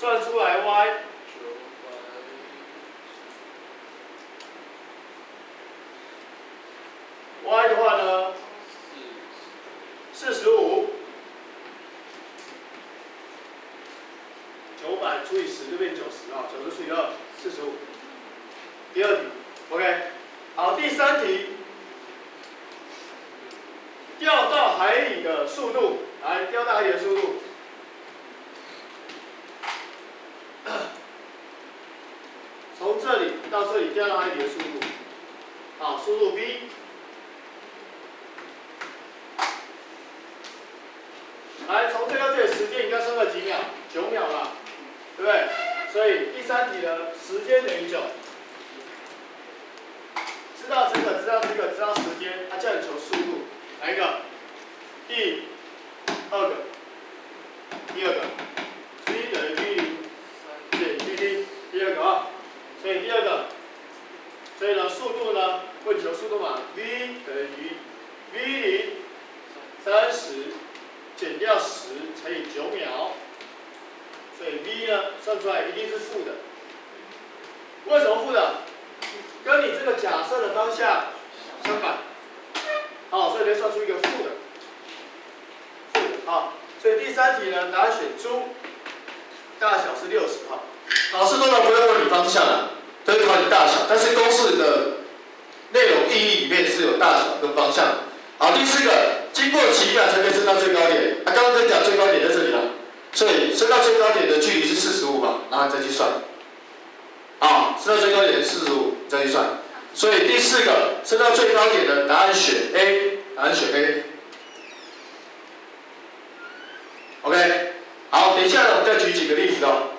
算出来 y。y 的话呢，45，900除以10就变90啊，90除以2，45。第二题 ，OK， 好，第三题，掉到海里的速度，来，掉到海里的速度，从这里到这里掉到海里的速度，好，速度 v。来，从这到这里时间应该算个几秒？9秒嘛，对不对？所以第三题的时间等于9。知道这个，知道这个，知道时间，它叫你求速度，哪一个？第二个，第二个 ，v 等于 v0减 dt， 第二个啊，所以第二个，所以呢，速度呢，问求速度嘛 ，v 等于 v0 30。减掉10乘以9秒，所以 v 呢算出来一定是负的。为什么负的？跟你这个假设的方向相反。好，所以就算出一个负的。负的，好，所以第三题呢，答案选猪，大小是60哈。老师通常不会问你方向的，都会考你大小，但是公式的内容意义里面是有大小跟方向的。好，第四个。经过几秒才可以升到最高点？刚刚跟你讲最高点在这里了，所以升到最高点的距离是45嘛，然后你再去算。啊，升到最高点是45，你再去算。所以第四个升到最高点的答案选 A， 答案选 A。OK， 好，等一下呢，我们再举几个例子哦。